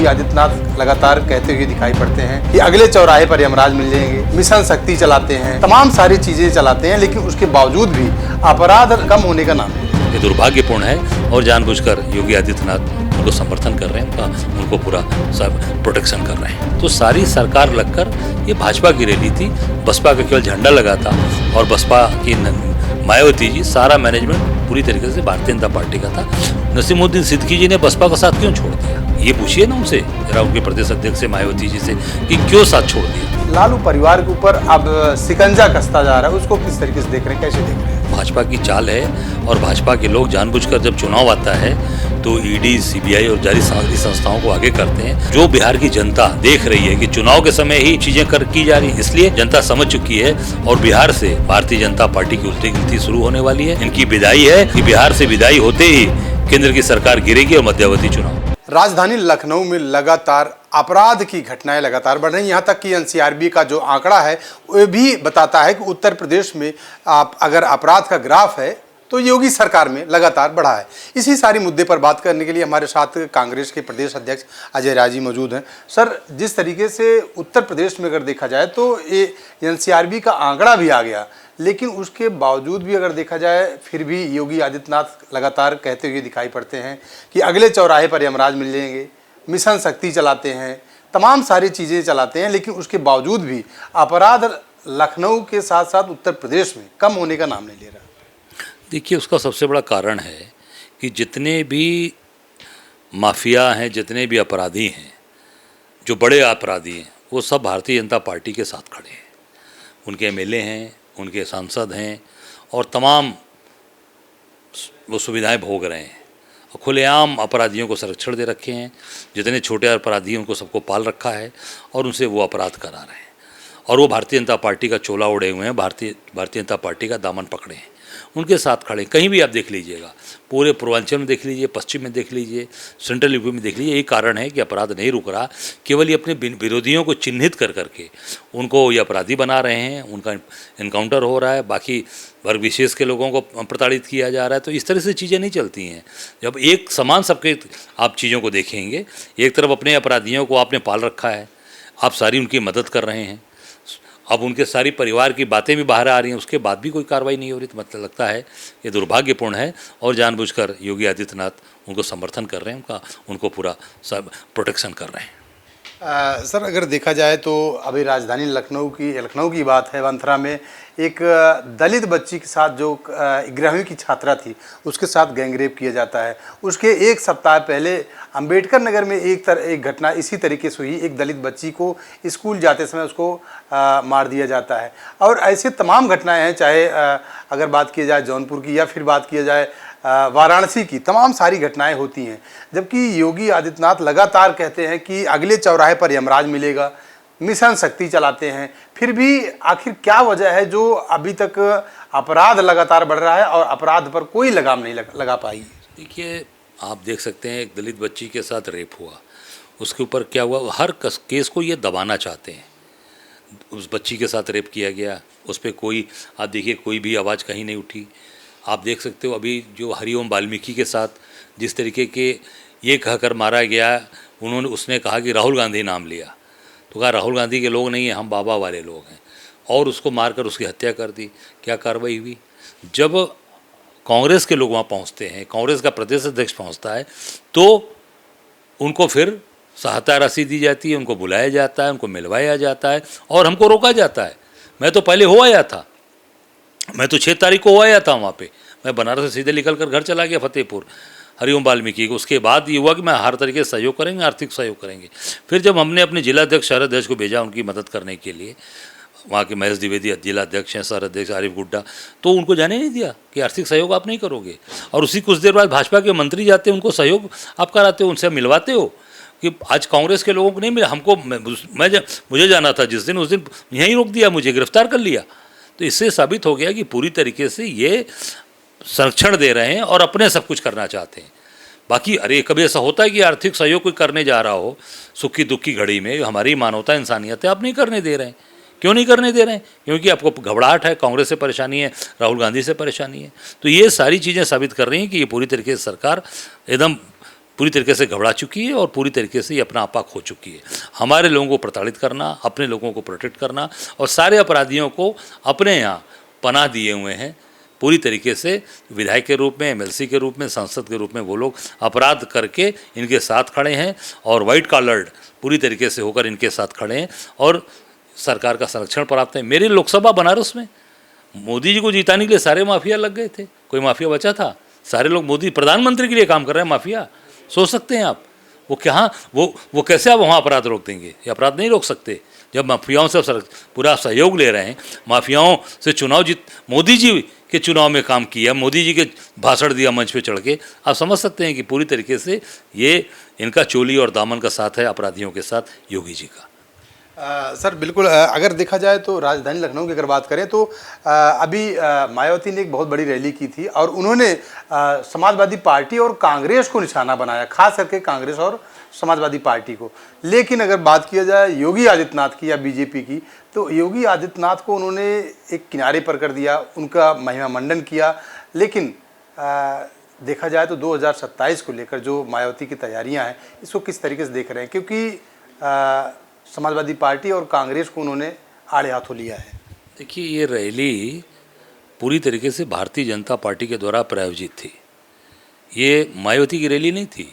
योगी आदित्यनाथ लगातार कहते हुए दिखाई पड़ते हैं कि अगले चौराहे पर यमराज मिल जाएंगे, मिशन शक्ति चलाते हैं, तमाम सारी चीजें चलाते हैं, लेकिन उसके बावजूद भी अपराध कम होने का नाम नहीं। ये दुर्भाग्यपूर्ण है और जानबूझकर योगी आदित्यनाथ उनको समर्थन कर रहे हैं, उनको पूरा सब प्रोटेक्शन कर रहे हैं। तो सारी सरकार लगकर ये भाजपा की रैली थी, बसपा का केवल झंडा लगा था और बसपा की मायावती जी सारा मैनेजमेंट पूरी तरीके से भारतीय जनता पार्टी का था। नसीमुद्दीन सिद्दीकी जी ने बसपा का साथ क्यों छोड़ दिया, ये पूछिए ना उनसे, जरा उनके प्रदेश अध्यक्ष से मायावती जी से कि क्यों साथ छोड़ दिया। लालू परिवार के ऊपर अब शिकंजा कसता जा रहा है, उसको किस तरीके से देख रहे हैं, कैसे देख रहे हैं? भाजपा की चाल है और भाजपा के लोग जानबूझकर जब चुनाव आता है तो ईडी, सीबीआई और जारी संस्थाओं को आगे करते हैं। जो बिहार की जनता देख रही है कि चुनाव के समय ही चीजें की जा रही है, इसलिए जनता समझ चुकी है और बिहार से भारतीय जनता पार्टी की उल्टी गिनती शुरू होने वाली है। इनकी विदाई है कि बिहार से विदाई होते ही केंद्र की सरकार गिरेगी और मध्यावधि चुनाव। राजधानी लखनऊ में लगातार अपराध की घटनाएं लगातार बढ़ रही हैं। यहाँ तक कि एनसीआरबी का जो आंकड़ा है वो भी बताता है कि उत्तर प्रदेश में अगर अपराध का ग्राफ है तो योगी सरकार में लगातार बढ़ा है। इसी सारी मुद्दे पर बात करने के लिए हमारे साथ कांग्रेस के प्रदेश अध्यक्ष अजय राय जी मौजूद हैं। सर, जिस तरीके से उत्तर प्रदेश में अगर देखा जाए तो ये एनसीआरबी का आंकड़ा भी आ गया, लेकिन उसके बावजूद भी अगर देखा जाए फिर भी योगी आदित्यनाथ लगातार कहते हुए दिखाई पड़ते हैं कि अगले चौराहे पर यमराज मिल जाएंगे, मिशन शक्ति चलाते हैं, तमाम सारी चीज़ें चलाते हैं, लेकिन उसके बावजूद भी अपराध लखनऊ के साथ साथ उत्तर प्रदेश में कम होने का नाम नहीं ले रहा। देखिए, उसका सबसे बड़ा कारण है कि जितने भी माफिया हैं, जितने भी अपराधी हैं, जो बड़े अपराधी हैं, वो सब भारतीय जनता पार्टी के साथ खड़े हैं। उनके एमएलए हैं, उनके सांसद हैं और तमाम वो सुविधाएं भोग रहे हैं और खुलेआम अपराधियों को संरक्षण दे रखे हैं। जितने छोटे अपराधी हैं उनको सबको पाल रखा है और उनसे वो अपराध करा रहे हैं और वो भारतीय जनता पार्टी का चोला ओढ़े हुए हैं, भारतीय जनता पार्टी का दामन पकड़े हैं, उनके साथ खड़े। कहीं भी आप देख लीजिएगा, पूरे पूर्वांचल में देख लीजिए, पश्चिम में देख लीजिए, सेंट्रल यूपी में देख लीजिए, यही कारण है कि अपराध नहीं रुक रहा। केवल ये अपने विरोधियों को चिन्हित कर करके उनको ये अपराधी बना रहे हैं, उनका इनकाउंटर हो रहा है, बाकी वर्ग विशेष के लोगों को प्रताड़ित किया जा रहा है। तो इस तरह से चीज़ें नहीं चलती हैं। जब एक समान सबके आप चीज़ों को देखेंगे, एक तरफ अपने अपराधियों को आपने पाल रखा है, आप सारी उनकी मदद कर रहे हैं, अब उनके सारी परिवार की बातें भी बाहर आ रही हैं, उसके बाद भी कोई कार्रवाई नहीं हो रही, तो मतलब लगता है ये दुर्भाग्यपूर्ण है और जानबूझकर योगी आदित्यनाथ उनको समर्थन कर रहे हैं, उनको पूरा सब प्रोटेक्शन कर रहे हैं। सर, अगर देखा जाए तो अभी राजधानी लखनऊ की बात है। वंथरा में एक दलित बच्ची के साथ जो 11वीं की छात्रा थी उसके साथ गैंगरेप किया जाता है। उसके एक सप्ताह पहले अंबेडकर नगर में एक घटना इसी तरीके से हुई। एक दलित बच्ची को स्कूल जाते समय उसको मार दिया जाता है और ऐसे तमाम घटनाएं हैं, चाहे अगर बात की जाए जौनपुर की या फिर बात किया जाए वाराणसी की, तमाम सारी घटनाएं होती हैं। जबकि योगी आदित्यनाथ लगातार कहते हैं कि अगले चौराहे पर यमराज मिलेगा, मिशन शक्ति चलाते हैं, फिर भी आखिर क्या वजह है जो अभी तक अपराध लगातार बढ़ रहा है और अपराध पर कोई लगाम नहीं लगा पाई? देखिए, आप देख सकते हैं, एक दलित बच्ची के साथ रेप हुआ, उसके ऊपर क्या हुआ, हर केस को ये दबाना चाहते हैं। उस बच्ची के साथ रेप किया गया, उस पर कोई, आप देखिए, कोई भी आवाज़ कहीं नहीं उठी। आप देख सकते हो अभी जो हरिओम वाल्मीकि के साथ जिस तरीके के ये कहकर मारा गया, उसने कहा कि राहुल गांधी नाम लिया, तो कहा राहुल गांधी के लोग नहीं हैं, हम बाबा वाले लोग हैं, और उसको मारकर उसकी हत्या कर दी। क्या कार्रवाई हुई? जब कांग्रेस के लोग वहाँ पहुँचते हैं, कांग्रेस का प्रदेश अध्यक्ष पहुँचता है, तो उनको फिर सहायता राशि दी जाती है, उनको बुलाया जाता है, उनको मिलवाया जाता है और हमको रोका जाता है। मैं तो पहले हो आया था, मैं तो 6 तारीख को हो आया था वहाँ पे। मैं बनारस से सीधे निकल कर घर चला गया फतेहपुर हरिओम वाल्मीकि को। उसके बाद ये हुआ कि मैं हर तरीके से सहयोग करेंगे, आर्थिक सहयोग करेंगे। फिर जब हमने अपने जिला अध्यक्ष, शहर अध्यक्ष को भेजा उनकी मदद करने के लिए, वहाँ के महेश द्विवेदी जिला अध्यक्ष हैं, शहर अध्यक्ष आरिफ गुड्डा, तो उनको जाने नहीं दिया कि आर्थिक सहयोग आप नहीं करोगे। और उसी कुछ देर बाद भाजपा के मंत्री जाते हैं, उनको सहयोग आप कराते हो, उनसे मिलवाते हो कि आज कांग्रेस के लोगों को नहीं मिला। हमको मुझे जाना था जिस दिन, उस दिन यहीं रोक दिया, मुझे गिरफ्तार कर लिया। तो इससे साबित हो गया कि पूरी तरीके से ये संरक्षण दे रहे हैं और अपने सब कुछ करना चाहते हैं। बाकी अरे कभी ऐसा होता है कि आर्थिक सहयोग कोई करने जा रहा हो सुखी दुख की घड़ी में, हमारी मानवता इंसानियत है, आप नहीं करने दे रहे हैं। क्यों नहीं करने दे रहे हैं? क्योंकि आपको घबराहट है, कांग्रेस से परेशानी है, राहुल गांधी से परेशानी है। तो ये सारी चीज़ें साबित कर रही हैं कि ये पूरी तरीके से सरकार एकदम पूरी तरीके से घबरा चुकी है और पूरी तरीके से ये अपना आपा खो चुकी है। हमारे लोगों को प्रताड़ित करना, अपने लोगों को प्रोटेक्ट करना और सारे अपराधियों को अपने यहाँ पनाह दिए हुए हैं। पूरी तरीके से विधायक के रूप में, एमएलसी के रूप में, सांसद के रूप में वो लोग अपराध करके इनके साथ खड़े हैं और वाइट कॉलर्ड पूरी तरीके से होकर इनके साथ खड़े हैं और सरकार का संरक्षण प्राप्त है। मेरी लोकसभा बनारस में मोदी जी को जिताने के लिए सारे माफिया लग गए थे, कोई माफिया बचा था? सारे लोग मोदी प्रधानमंत्री के लिए काम कर रहे हैं माफिया। सोच सकते हैं आप वो क्या, वो कैसे आप वहाँ अपराध रोक देंगे? ये अपराध नहीं रोक सकते जब माफियाओं से पूरा सहयोग ले रहे हैं। माफियाओं से चुनाव जीत, मोदी जी के चुनाव में काम किया, मोदी जी के भाषण दिया मंच पे चढ़ के। आप समझ सकते हैं कि पूरी तरीके से ये इनका चोली और दामन का साथ है अपराधियों के साथ योगी जी का। सर बिल्कुल, अगर देखा जाए तो राजधानी लखनऊ की अगर बात करें तो अभी मायावती ने एक बहुत बड़ी रैली की थी और उन्होंने समाजवादी पार्टी और कांग्रेस को निशाना बनाया, खास करके कांग्रेस और समाजवादी पार्टी को। लेकिन अगर बात किया जाए योगी आदित्यनाथ की या बीजेपी की, तो योगी आदित्यनाथ को उन्होंने एक किनारे पर कर दिया, उनका महिमा मंडन किया। लेकिन देखा जाए तो 2027 को लेकर जो मायावती की तैयारियां हैं, इसको किस तरीके से देख रहे हैं? क्योंकि समाजवादी पार्टी और कांग्रेस को उन्होंने आड़े हाथों लिया है। देखिए, ये रैली पूरी तरीके से भारतीय जनता पार्टी के द्वारा प्रायोजित थी। ये मायावती की रैली नहीं थी।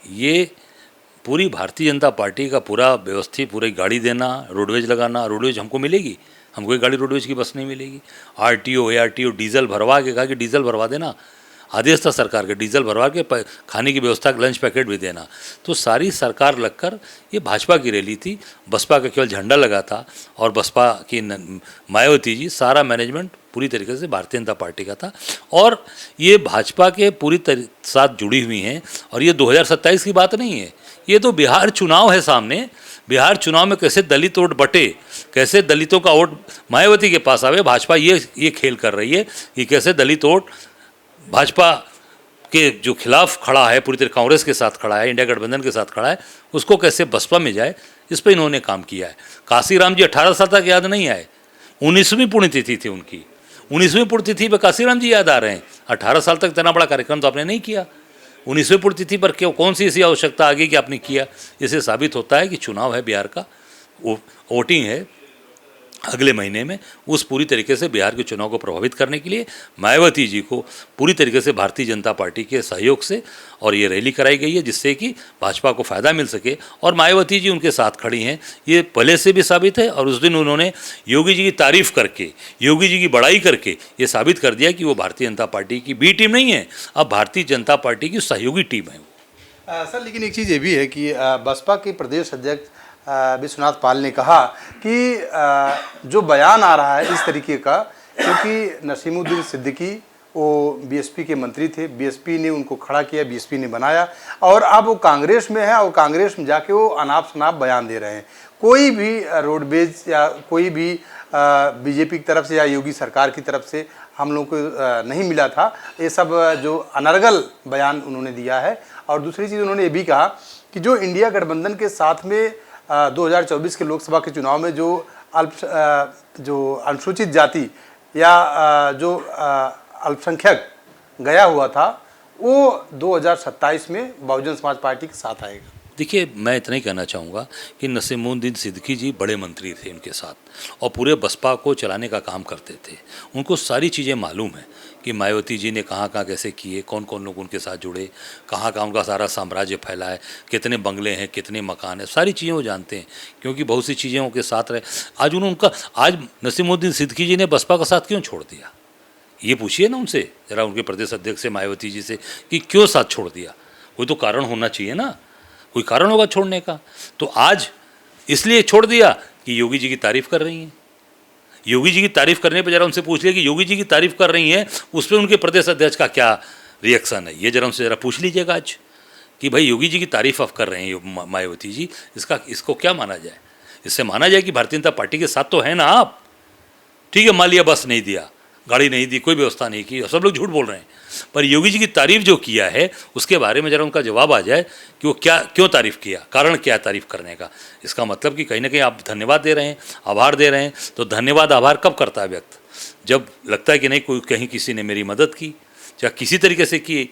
ये पूरी भारतीय जनता पार्टी का पूरा व्यवस्थित, पूरी गाड़ी देना, रोडवेज लगाना। रोडवेज हमको मिलेगी, हमको एक गाड़ी रोडवेज की बस नहीं मिलेगी। आरटीओ एआरटीओ डीजल भरवा के कहा कि डीजल भरवा देना, आदेश था सरकार के, डीजल भरवा के खाने की व्यवस्था, लंच पैकेट भी देना। तो सारी सरकार लगकर ये भाजपा की रैली थी। बसपा का केवल झंडा लगा था और बसपा की मायावती जी, सारा मैनेजमेंट पूरी तरीके से भारतीय जनता पार्टी का था और ये भाजपा के पूरी साथ जुड़ी हुई हैं। और ये 2027 की बात नहीं है, ये तो बिहार चुनाव है सामने। बिहार चुनाव में कैसे दलित वोट बटे, कैसे दलितों का वोट मायावती के पास आवे, भाजपा ये खेल कर रही है कि कैसे दलित वोट भाजपा के जो खिलाफ खड़ा है, पूरी तरह कांग्रेस के साथ खड़ा है, इंडिया गठबंधन के साथ खड़ा है, उसको कैसे बसपा में जाए, इस पर इन्होंने काम किया है। काशीराम जी 18 साल तक याद नहीं आए, 19वीं पुण्यतिथि थी उनकी, 19वीं पुण्यतिथि पर काशीराम जी याद आ रहे हैं। 18 साल तक इतना बड़ा कार्यक्रम तो आपने नहीं किया, 19वीं पुण्यतिथि पर क्यों, कौन सी ऐसी आवश्यकता आ गई कि आपने किया? इससे साबित होता है कि चुनाव है बिहार का, वोटिंग है अगले महीने में। उस पूरी तरीके से बिहार के चुनाव को प्रभावित करने के लिए मायावती जी को पूरी तरीके से भारतीय जनता पार्टी के सहयोग से और ये रैली कराई गई है, जिससे कि भाजपा को फ़ायदा मिल सके और मायावती जी उनके साथ खड़ी हैं। ये पहले से भी साबित है और उस दिन उन्होंने योगी जी की तारीफ़ करके, योगी जी की बड़ाई करके ये साबित कर दिया कि वो भारतीय जनता पार्टी की बी टीम नहीं है, अब भारतीय जनता पार्टी की सहयोगी टीम है वो। सर लेकिन एक चीज़ ये भी है कि बसपा के प्रदेश अध्यक्ष विश्वनाथ पाल ने कहा कि जो बयान आ रहा है इस तरीके का, क्योंकि नसीमुद्दीन सिद्दीकी वो बीएसपी के मंत्री थे, बीएसपी ने उनको खड़ा किया, बीएसपी ने बनाया और अब वो कांग्रेस में है और कांग्रेस में जाके वो अनाप शनाप बयान दे रहे हैं। कोई भी रोडवेज या कोई भी बीजेपी की तरफ से या योगी सरकार की तरफ से हम लोग को नहीं मिला था। ये सब जो अनर्गल बयान उन्होंने दिया है। और दूसरी चीज़ उन्होंने ये भी कहा कि जो इंडिया गठबंधन के साथ में 2024 के लोकसभा के चुनाव में जो अनुसूचित जाति या जो अल्पसंख्यक गया हुआ था, वो 2027 में बहुजन समाज पार्टी के साथ आएगा। देखिए, मैं इतना ही कहना चाहूँगा कि नसीमुद्दीन सिद्दीकी जी बड़े मंत्री थे उनके साथ और पूरे बसपा को चलाने का काम करते थे। उनको सारी चीज़ें मालूम है कि मायावती जी ने कहाँ कहाँ कैसे किए, कौन कौन लोग उनके साथ जुड़े, कहाँ कहाँ उनका सारा साम्राज्य फैला है, कितने बंगले हैं, कितने मकान हैं, सारी चीज़ें वो जानते हैं क्योंकि बहुत सी चीज़ें उनके साथ रहे। आज नसीमुद्दीन सिद्दीकी जी ने बसपा का साथ क्यों छोड़ दिया, ये पूछिए ना उनसे ज़रा, उनके प्रदेश अध्यक्ष से मायावती जी से कि क्यों साथ छोड़ दिया। कोई तो कारण होना चाहिए ना, कोई कारण होगा छोड़ने का। तो आज इसलिए छोड़ दिया कि योगी जी की तारीफ़ कर रही हैं। योगी जी की तारीफ़ करने पर जरा उनसे पूछ लिया कि योगी जी की तारीफ़ कर रही हैं, उस पर उनके प्रदेश अध्यक्ष का क्या रिएक्शन है, ये जरा उनसे ज़रा पूछ लीजिएगा आज कि भाई योगी जी की तारीफ़ आप कर रहे हैं मायावती जी, इसको क्या माना जाए? इससे माना जाए कि भारतीय जनता पार्टी के साथ तो है ना आप। ठीक है, मान लिया बस नहीं दिया, गाड़ी नहीं दी, कोई व्यवस्था नहीं की, सब लोग झूठ बोल रहे हैं, पर योगी जी की तारीफ़ जो किया है उसके बारे में ज़रा उनका जवाब आ जाए कि वो क्यों तारीफ़ किया, कारण क्या है तारीफ़ करने का। इसका मतलब कि कहीं ना कहीं आप धन्यवाद दे रहे हैं, आभार दे रहे हैं। तो धन्यवाद आभार कब करता है व्यक्ति? जब लगता है कि नहीं, कोई कहीं किसी ने मेरी मदद की या किसी तरीके से की,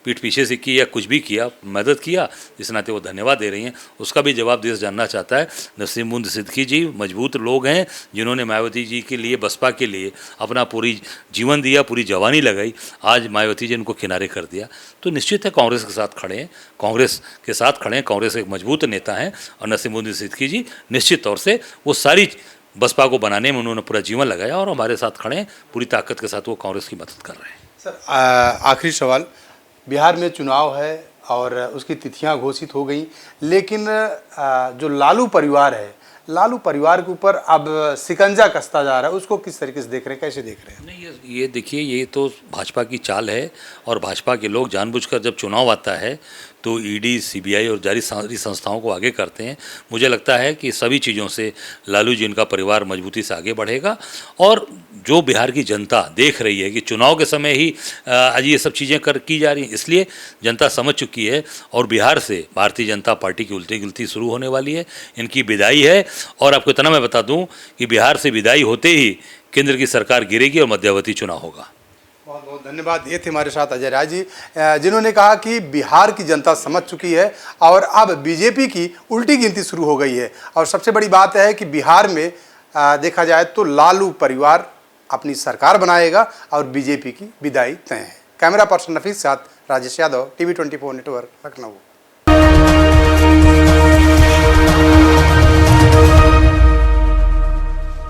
पीठ पीछे से की या कुछ भी किया, मदद किया, जिस नाते वो धन्यवाद दे रही हैं, उसका भी जवाब देश जानना चाहता है। नसीमुद्दीन सिद्दीकी जी मजबूत लोग हैं, जिन्होंने मायावती जी के लिए, बसपा के लिए अपना पूरी जीवन दिया, पूरी जवानी लगाई। आज मायावती जी ने उनको किनारे कर दिया, तो निश्चित है कांग्रेस के साथ खड़े हैं, कांग्रेस के साथ खड़े हैं। कांग्रेस एक मजबूत नेता हैं और नसीमुद्दीन सिद्दीकी जी निश्चित तौर से वो सारी बसपा को बनाने में उन्होंने पूरा जीवन लगाया और हमारे साथ खड़े हैं, पूरी ताकत के साथ वो कांग्रेस की मदद कर रहे हैं। सर, आखिरी सवाल, बिहार में चुनाव है और उसकी तिथियां घोषित हो गई, लेकिन जो लालू परिवार है, लालू परिवार के ऊपर अब शिकंजा कसता जा रहा है, उसको किस तरीके से देख रहे हैं, कैसे देख रहे हैं? नहीं, ये देखिए, ये तो भाजपा की चाल है और भाजपा के लोग जानबूझकर जब चुनाव आता है तो ईडी, सीबीआई और जारी सारी संस्थाओं को आगे करते हैं। मुझे लगता है कि सभी चीज़ों से लालू जी, इनका परिवार मजबूती से आगे बढ़ेगा और जो बिहार की जनता देख रही है कि चुनाव के समय ही आज ये सब चीज़ें की जा रही हैं, इसलिए जनता समझ चुकी है और बिहार से भारतीय जनता पार्टी की उल्टी गिनती शुरू होने वाली है, इनकी विदाई है। और आपको इतना मैं बता दूं कि बिहार से विदाई होते ही केंद्र की सरकार गिरेगी और मध्यावधि चुनाव होगा। बहुत बहुत धन्यवाद। ये थे हमारे साथ अजय राय जी, जिन्होंने कहा कि बिहार की जनता समझ चुकी है और अब बीजेपी की उल्टी गिनती शुरू हो गई है। और सबसे बड़ी बात है कि बिहार में देखा जाए तो लालू परिवार अपनी सरकार बनाएगा और बीजेपी की विदाई तय है। कैमरा पर्सन नफीस साथ राजेश यादव, TV 24 नेटवर्क, लखनऊ।